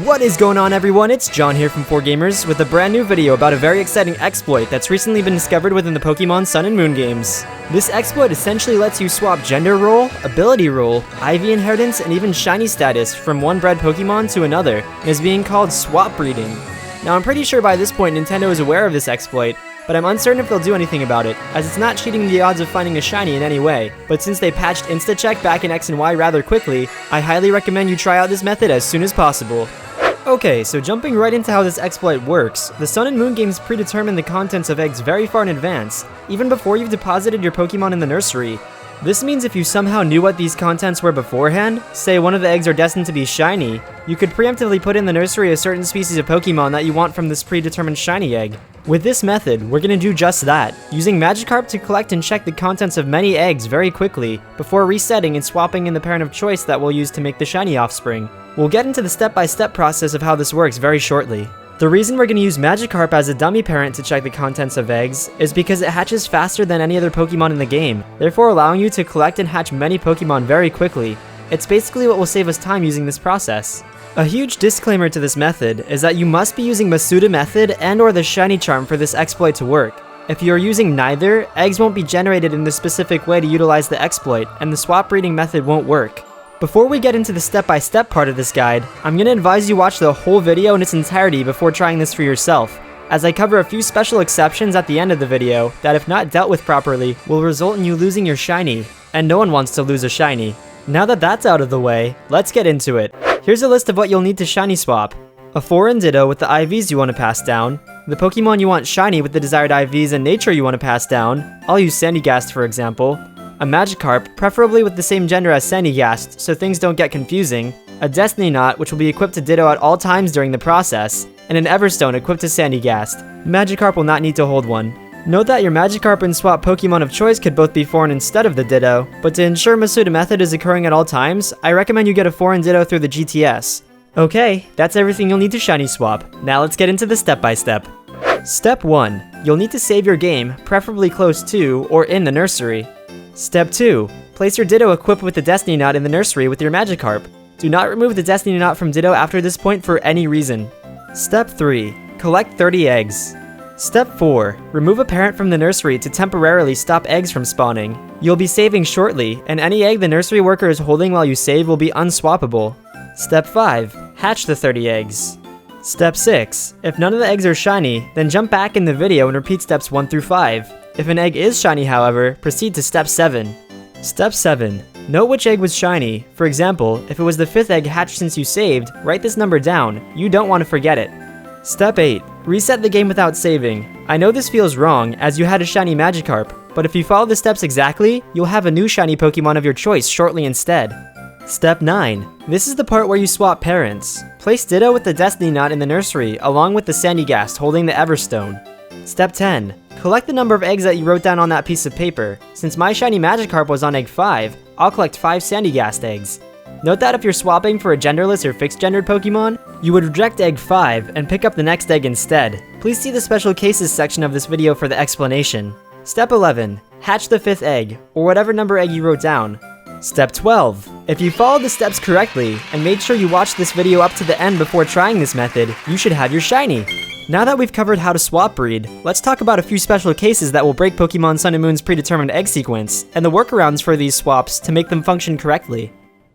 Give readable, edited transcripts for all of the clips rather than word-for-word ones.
What is going on, everyone? It's John here from 4Gamers with a brand new video about a very exciting exploit that's recently been discovered within the Pokemon Sun and Moon games. This exploit essentially lets you swap gender role, ability role, IV inheritance, and even shiny status from one bred Pokemon to another, and is being called swap breeding. Now, I'm pretty sure by this point Nintendo is aware of this exploit, but I'm uncertain if they'll do anything about it, as it's not cheating the odds of finding a shiny in any way. But since they patched Insta-Check back in X and Y rather quickly, I highly recommend you try out this method as soon as possible. Okay, so jumping right into how this exploit works, the Sun and Moon games predetermine the contents of eggs very far in advance, even before you've deposited your Pokemon in the nursery. This means if you somehow knew what these contents were beforehand, say one of the eggs are destined to be shiny, you could preemptively put in the nursery a certain species of Pokemon that you want from this predetermined shiny egg. With this method, we're gonna do just that, using Magikarp to collect and check the contents of many eggs very quickly, before resetting and swapping in the parent of choice that we'll use to make the shiny offspring. We'll get into the step-by-step process of how this works very shortly. The reason we're going to use Magikarp as a dummy parent to check the contents of eggs is because it hatches faster than any other Pokemon in the game, therefore allowing you to collect and hatch many Pokemon very quickly. It's basically what will save us time using this process. A huge disclaimer to this method is that you must be using Masuda method and or the shiny charm for this exploit to work. If you are using neither, eggs won't be generated in the specific way to utilize the exploit, and the swap breeding method won't work. Before we get into the step-by-step part of this guide, I'm going to advise you watch the whole video in its entirety before trying this for yourself, as I cover a few special exceptions at the end of the video that, if not dealt with properly, will result in you losing your shiny, and no one wants to lose a shiny. Now that that's out of the way, let's get into it. Here's a list of what you'll need to shiny swap. A foreign Ditto with the IVs you want to pass down, the Pokemon you want shiny with the desired IVs and nature you want to pass down, I'll use Sandygast for example, a Magikarp, preferably with the same gender as Sandygast so things don't get confusing, a Destiny Knot which will be equipped to Ditto at all times during the process, and an Everstone equipped to Sandygast. Magikarp will not need to hold one. Note that your Magikarp and swap Pokemon of choice could both be foreign instead of the Ditto, but to ensure Masuda method is occurring at all times, I recommend you get a foreign Ditto through the GTS. Okay, that's everything you'll need to shiny swap. Now let's get into the step-by-step. Step 1. You'll need to save your game, preferably close to or in the nursery. Step 2. Place your Ditto equipped with the Destiny Knot in the nursery with your Magikarp. Do not remove the Destiny Knot from Ditto after this point for any reason. Step 3. Collect 30 eggs. Step 4. Remove a parent from the nursery to temporarily stop eggs from spawning. You'll be saving shortly, and any egg the nursery worker is holding while you save will be unswappable. Step 5. Hatch the 30 eggs. Step 6. If none of the eggs are shiny, then jump back in the video and repeat steps 1 through 5. If an egg is shiny, however, proceed to step 7. Step 7. Note which egg was shiny. For example, if it was the 5th egg hatched since you saved, write this number down. You don't want to forget it. Step 8. Reset the game without saving. I know this feels wrong, as you had a shiny Magikarp, but if you follow the steps exactly, you'll have a new shiny Pokemon of your choice shortly instead. Step 9. This is the part where you swap parents. Place Ditto with the Destiny Knot in the nursery, along with the Sandygast holding the Everstone. Step 10. Collect the number of eggs that you wrote down on that piece of paper. Since my shiny Magikarp was on egg 5, I'll collect 5 Sandygast eggs. Note that if you're swapping for a genderless or fixed-gendered Pokemon, you would reject egg 5 and pick up the next egg instead. Please see the special cases section of this video for the explanation. Step 11. Hatch the 5th egg, or whatever number egg you wrote down. Step 12. If you followed the steps correctly, and made sure you watched this video up to the end before trying this method, you should have your shiny. Now that we've covered how to swap breed, let's talk about a few special cases that will break Pokemon Sun and Moon's predetermined egg sequence, and the workarounds for these swaps to make them function correctly.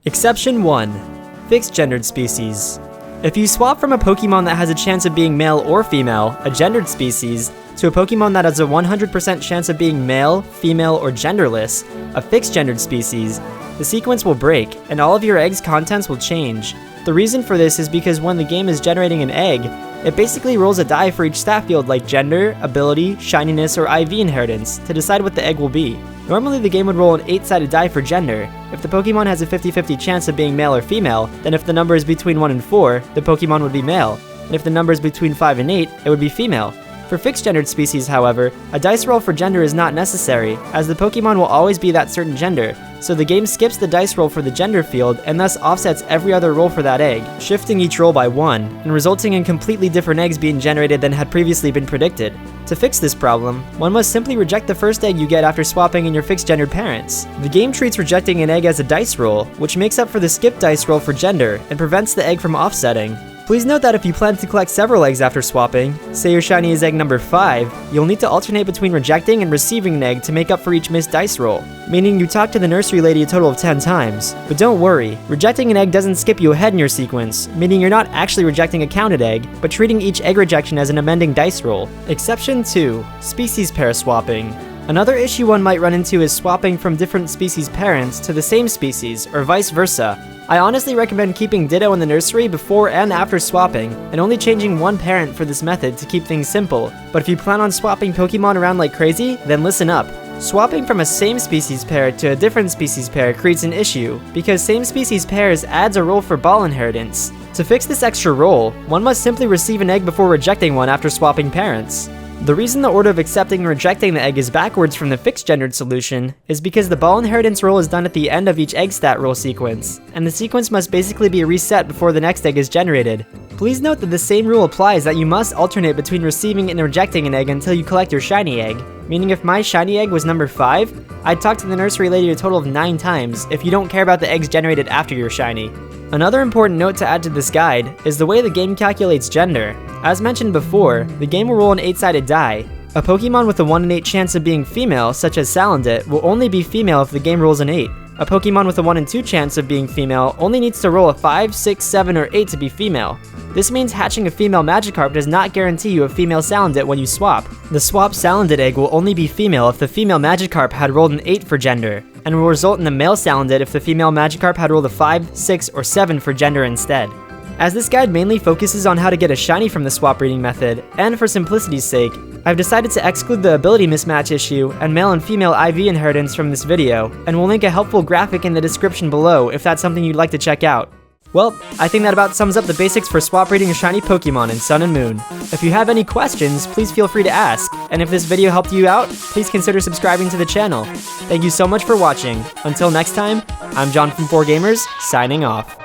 Exception 1. Fixed gendered species. If you swap from a Pokemon that has a chance of being male or female, a gendered species, to a Pokemon that has a 100% chance of being male, female, or genderless, a fixed gendered species, the sequence will break, and all of your egg's contents will change. The reason for this is because when the game is generating an egg, it basically rolls a die for each stat field like gender, ability, shininess, or IV inheritance to decide what the egg will be. Normally the game would roll an 8-sided die for gender. If the Pokemon has a 50-50 chance of being male or female, then if the number is between 1 and 4, the Pokemon would be male, and if the number is between 5 and 8, it would be female. For fixed-gendered species, however, a dice roll for gender is not necessary, as the Pokemon will always be that certain gender, so the game skips the dice roll for the gender field and thus offsets every other roll for that egg, shifting each roll by 1, and resulting in completely different eggs being generated than had previously been predicted. To fix this problem, one must simply reject the first egg you get after swapping in your fixed-gendered parents. The game treats rejecting an egg as a dice roll, which makes up for the skipped dice roll for gender and prevents the egg from offsetting. Please note that if you plan to collect several eggs after swapping, say your shiny is egg number 5, you'll need to alternate between rejecting and receiving an egg to make up for each missed dice roll, meaning you talk to the nursery lady a total of 10 times. But don't worry, rejecting an egg doesn't skip you ahead in your sequence, meaning you're not actually rejecting a counted egg, but treating each egg rejection as an amending dice roll. Exception 2. Species pair swapping. Another issue one might run into is swapping from different species parents to the same species, or vice versa. I honestly recommend keeping Ditto in the nursery before and after swapping, and only changing one parent for this method to keep things simple. But if you plan on swapping Pokemon around like crazy, then listen up. Swapping from a same species pair to a different species pair creates an issue, because same species pairs adds a roll for ball inheritance. To fix this extra roll, one must simply receive an egg before rejecting one after swapping parents. The reason the order of accepting and rejecting the egg is backwards from the fixed gendered solution is because the ball inheritance roll is done at the end of each egg stat roll sequence, and the sequence must basically be reset before the next egg is generated. Please note that the same rule applies that you must alternate between receiving and rejecting an egg until you collect your shiny egg, meaning if my shiny egg was number 5, I'd talk to the nursery lady a total of 9 times if you don't care about the eggs generated after your shiny. Another important note to add to this guide is the way the game calculates gender. As mentioned before, the game will roll an 8-sided die. A Pokemon with a 1 in 8 chance of being female, such as Salandit, will only be female if the game rolls an 8. A Pokemon with a 1 in 2 chance of being female only needs to roll a 5, 6, 7, or 8 to be female. This means hatching a female Magikarp does not guarantee you a female Salandit when you swap. The swapped Salandit egg will only be female if the female Magikarp had rolled an 8 for gender, and will result in a male Salandit if the female Magikarp had rolled a 5, 6, or 7 for gender instead. As this guide mainly focuses on how to get a shiny from the swap breeding method, and for simplicity's sake, I've decided to exclude the ability mismatch issue and male and female IV inheritance from this video, and will link a helpful graphic in the description below if that's something you'd like to check out. Well, I think that about sums up the basics for swap breeding a shiny Pokemon in Sun and Moon. If you have any questions, please feel free to ask, and if this video helped you out, please consider subscribing to the channel. Thank you so much for watching. Until next time, I'm John from 4Gamers, signing off.